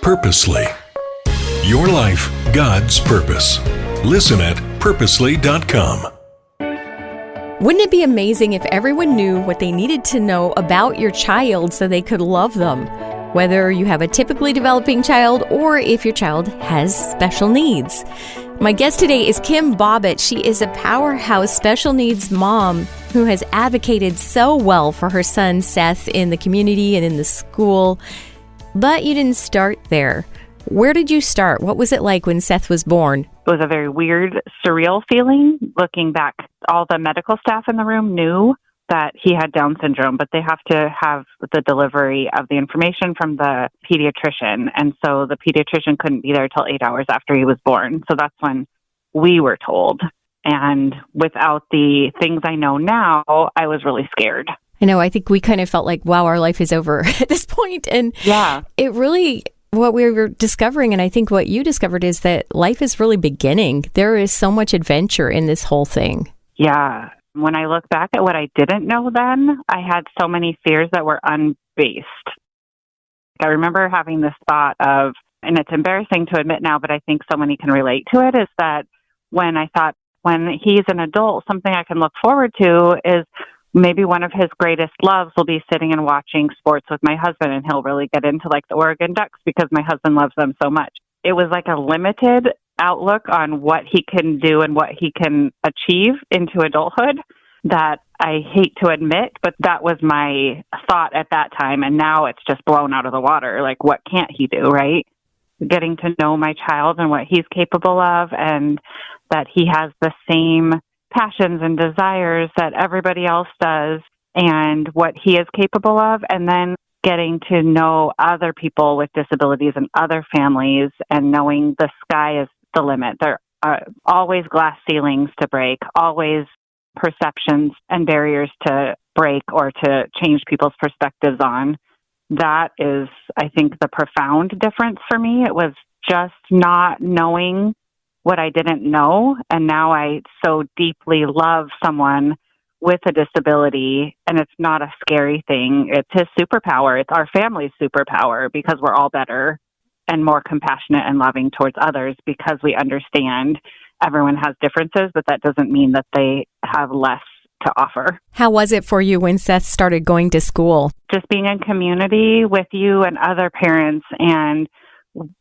Purposely. Your life, God's purpose. Listen at purposely.com. Wouldn't it be amazing if everyone knew what they needed to know about your child so they could love them? Whether you have a typically developing child or if your child has special needs. My guest today is Kim Bobbit. She is a powerhouse special needs mom who has advocated so well for her son Seth in the community and in the school. But you didn't start there. Where did you start? What was it like when Seth was born? It was a very weird, surreal feeling. Looking back, all the medical staff in the room knew that he had Down syndrome, but they have to have the delivery of the information from the pediatrician. And so the pediatrician couldn't be there till 8 hours after he was born. So that's when we were told. And without the things I know now, I was really scared. I know, I think we kind of felt like, wow, our life is over at this point. And yeah, it really, what we were discovering, and I think what you discovered, is that life is really beginning. There is so much adventure in this whole thing. Yeah. When I look back at what I didn't know then, I had so many fears that were unbased. I remember having this thought of, and it's embarrassing to admit now, but I think so many can relate to it, is that when I thought, when he's an adult, something I can look forward to is maybe one of his greatest loves will be sitting and watching sports with my husband, and he'll really get into like the Oregon Ducks because my husband loves them so much. It was like a limited outlook on what he can do and what he can achieve into adulthood that I hate to admit, but that was my thought at that time. And now it's just blown out of the water. Like, what can't he do, right? Getting to know my child and what he's capable of, and that he has the same passions and desires that everybody else does, and what he is capable of. And then getting to know other people with disabilities and other families, and knowing the sky is the limit. There are always glass ceilings to break, always perceptions and barriers to break or to change people's perspectives on. That is, I think, the profound difference for me. It was just not knowing what I didn't know. And now I so deeply love someone with a disability, and it's not a scary thing. It's his superpower. It's our family's superpower, because we're all better and more compassionate and loving towards others, because we understand everyone has differences, but that doesn't mean that they have less to offer. How was it for you when Seth started going to school? Just being in community with you and other parents, and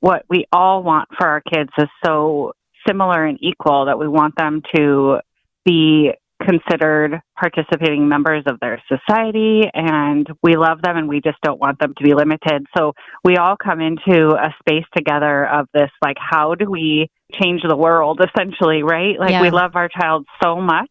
what we all want for our kids is so similar and equal, that we want them to be considered participating members of their society, and we love them, and we just don't want them to be limited. So we all come into a space together of this, like, how do we change the world, essentially, right? Like, we love our child so much.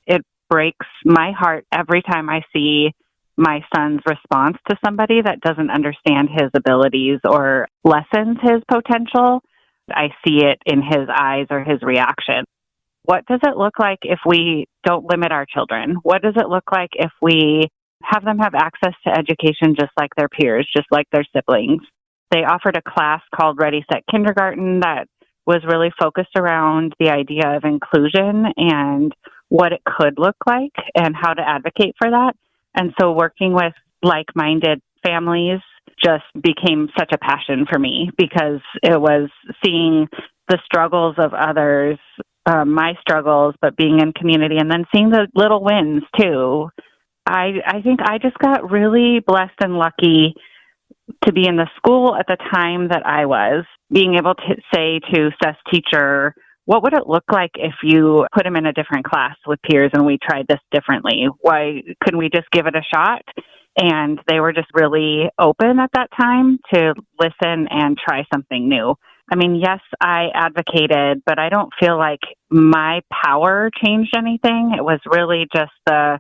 It breaks my heart every time I see my son's response to somebody that doesn't understand his abilities or lessens his potential. I see it in his eyes or his reaction. What does it look like if we don't limit our children? What does it look like if we have them have access to education just like their peers, just like their siblings? They offered a class called Ready, Set, Kindergarten that was really focused around the idea of inclusion and what it could look like and how to advocate for that. And so working with like-minded families just became such a passion for me, because it was seeing the struggles of others, my struggles, but being in community, and then seeing the little wins too. I think I just got really blessed and lucky to be in the school at the time that I was, being able to say to Seth's teacher, what would it look like if you put him in a different class with peers and we tried this differently? Why couldn't we just give it a shot? And they were just really open at that time to listen and try something new. I mean, yes, I advocated, but I don't feel like my power changed anything. It was really just the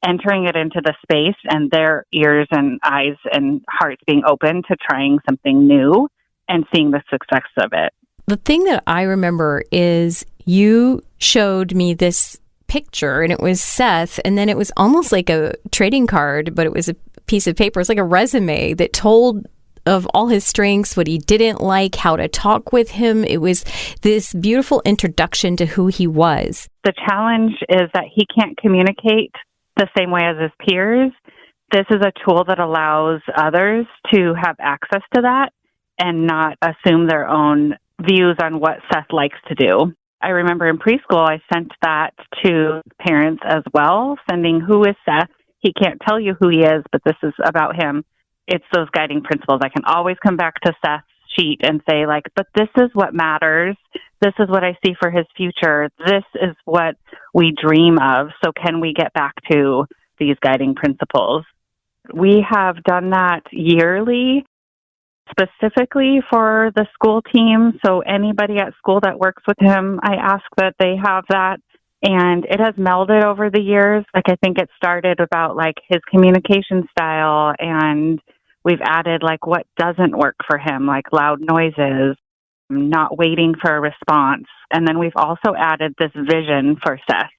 entering it into the space and their ears and eyes and hearts being open to trying something new and seeing the success of it. The thing that I remember is you showed me this picture, and it was Seth, and then it was almost like a trading card, but it was a piece of paper. It's like a resume that told of all his strengths, what he didn't like, how to talk with him. It was this beautiful introduction to who he was. The challenge is that he can't communicate the same way as his peers. This is a tool that allows others to have access to that. and not assume their own views on what Seth likes to do. I remember in preschool, I sent that to parents as well, sending, who is Seth? He can't tell you who he is, but this is about him. It's those guiding principles. I can always come back to Seth's sheet and say, like, but this is what matters. This is what I see for his future. This is what we dream of. So can we get back to these guiding principles? We have done that yearly, specifically for the school team. So anybody at school that works with him, I ask that they have that. And it has melded over the years. Like, I think it started about like his communication style, and we've added like what doesn't work for him, like loud noises, not waiting for a response. And then we've also added this vision for Seth,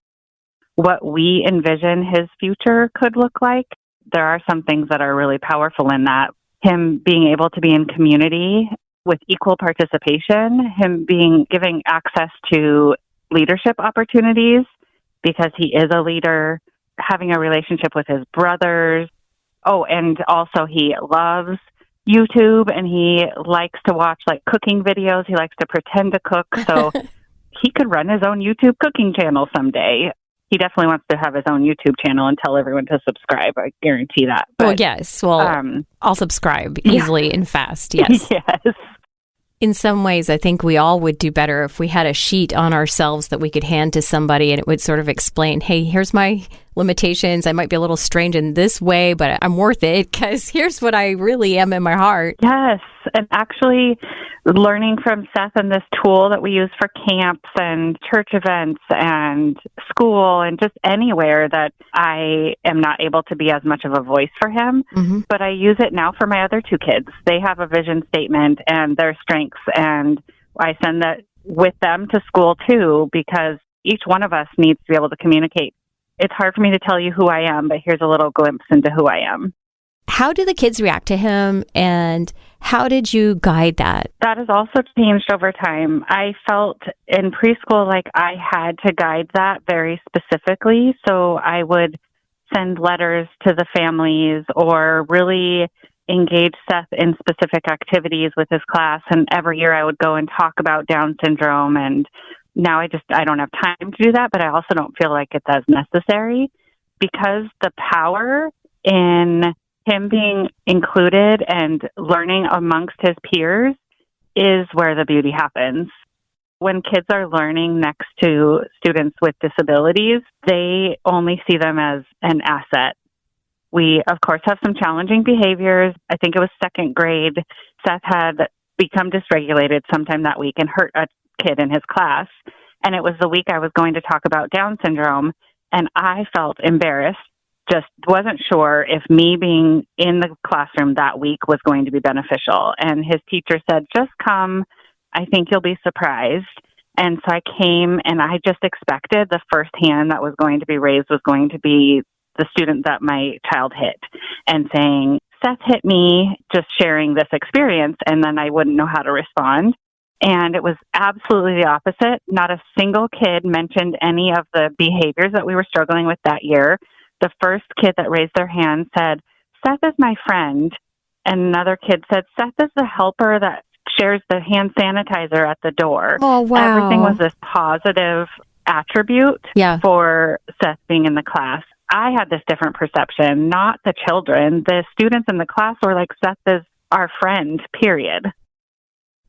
what we envision his future could look like. There are some things that are really powerful in that. Him being able to be in community with equal participation, him giving access to leadership opportunities because he is a leader, having a relationship with his brothers. Oh, and also he loves YouTube and he likes to watch like cooking videos. He likes to pretend to cook. So he could run his own YouTube cooking channel someday. He definitely wants to have his own YouTube channel and tell everyone to subscribe. I guarantee that. But, well, yes. Well, I'll subscribe easily and fast. Yes. Yes. In some ways, I think we all would do better if we had a sheet on ourselves that we could hand to somebody and it would sort of explain, hey, here's my limitations. I might be a little strange in this way, but I'm worth it because here's what I really am in my heart. Yes. And actually learning from Seth and this tool that we use for camps and church events and school and just anywhere that I am not able to be as much of a voice for him. Mm-hmm. But I use it now for my other two kids. They have a vision statement and their strengths, and I send that with them to school too, because each one of us needs to be able to communicate. It's hard for me to tell you who I am, but here's a little glimpse into who I am. How do the kids react to him, and how did you guide that? That has also changed over time. I felt in preschool like I had to guide that very specifically. So I would send letters to the families or really engage Seth in specific activities with his class. And every year I would go and talk about Down syndrome. And now I don't have time to do that, but I also don't feel like it's as necessary because the power in him being included and learning amongst his peers is where the beauty happens. When kids are learning next to students with disabilities, they only see them as an asset. We, of course, have some challenging behaviors. I think it was second grade. Seth had become dysregulated sometime that week and hurt a kid in his class. And it was the week I was going to talk about Down syndrome. And I felt embarrassed. Just wasn't sure if me being in the classroom that week was going to be beneficial. And his teacher said, just come. I think you'll be surprised. And so I came, and I just expected the first hand that was going to be raised was going to be the student that my child hit and saying, Seth hit me, just sharing this experience, and then I wouldn't know how to respond. And it was absolutely the opposite. Not a single kid mentioned any of the behaviors that we were struggling with that year. The first kid that raised their hand said, Seth is my friend. And another kid said, Seth is the helper that shares the hand sanitizer at the door. Oh, wow. Everything was this positive attribute for Seth being in the class. I had this different perception, not the children. The students in the class were like, Seth is our friend, period.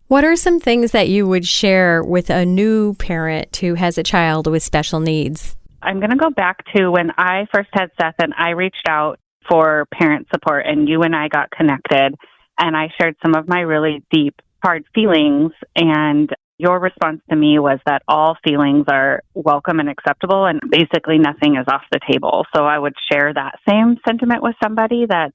What are some things that you would share with a new parent who has a child with special needs? I'm going to go back to when I first had Seth and I reached out for parent support and you and I got connected and I shared some of my really deep, hard feelings, and your response to me was that all feelings are welcome and acceptable and basically nothing is off the table. So I would share that same sentiment with somebody, that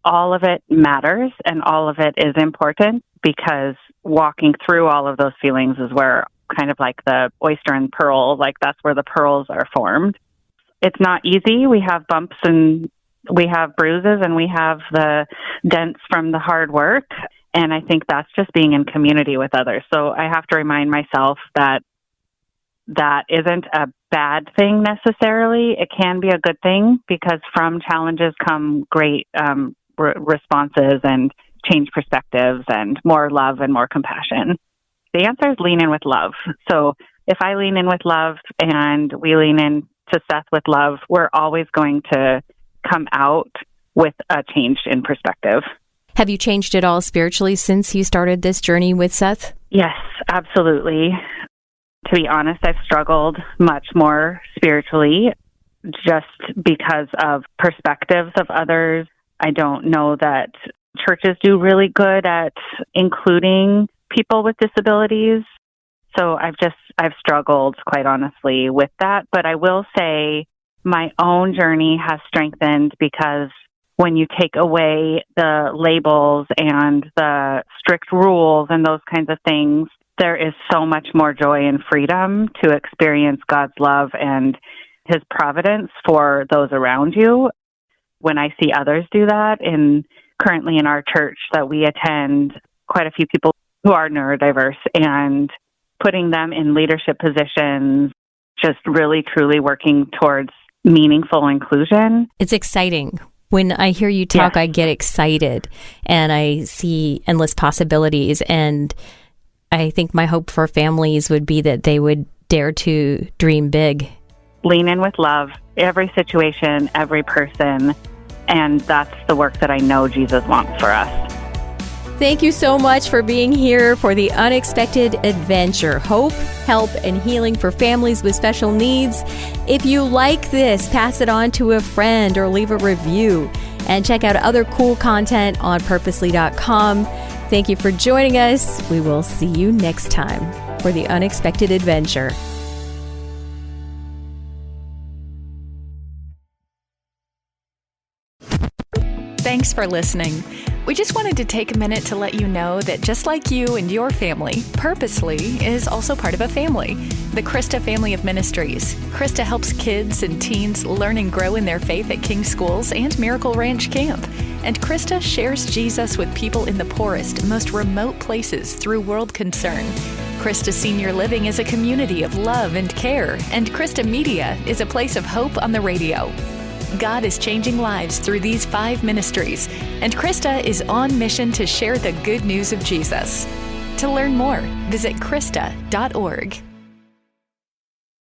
all of it matters and all of it is important, because walking through all of those feelings is where kind of like the oyster and pearl, like that's where the pearls are formed. It's not easy. We have bumps and we have bruises and we have the dents from the hard work. And I think that's just being in community with others. So I have to remind myself that that isn't a bad thing necessarily. It can be a good thing, because from challenges come great responses and change perspectives and more love and more compassion? The answer is lean in with love. So if I lean in with love and we lean in to Seth with love, we're always going to come out with a change in perspective. Have you changed at all spiritually since you started this journey with Seth? Yes, absolutely. To be honest, I've struggled much more spiritually just because of perspectives of others. I don't know that churches do really good at including people with disabilities. So I've struggled, quite honestly, with that. But I will say my own journey has strengthened because when you take away the labels and the strict rules and those kinds of things, there is so much more joy and freedom to experience God's love and His providence for those around you. When I see others do that, currently in our church that we attend, quite a few people who are neurodiverse, and putting them in leadership positions, just really truly working towards meaningful inclusion. It's exciting. When I hear you talk, I get excited and I see endless possibilities. And I think my hope for families would be that they would dare to dream big. Lean in with love, every situation, every person. And that's the work that I know Jesus wants for us. Thank you so much for being here for the Unexpected Adventure. Hope, help, and healing for families with special needs. If you like this, pass it on to a friend or leave a review. And check out other cool content on purposely.com. Thank you for joining us. We will see you next time for the Unexpected Adventure. Thanks for listening. We just wanted to take a minute to let you know that just like you and your family, Purposely is also part of a family, the Krista family of ministries. Krista helps kids and teens learn and grow in their faith at King Schools and Miracle Ranch Camp. And Krista shares Jesus with people in the poorest, most remote places through World Concern. Krista Senior Living is a community of love and care, and Krista Media is a place of hope on the radio. God is changing lives through these 5 ministries, and Krista is on mission to share the good news of Jesus. To learn more, visit Krista.org.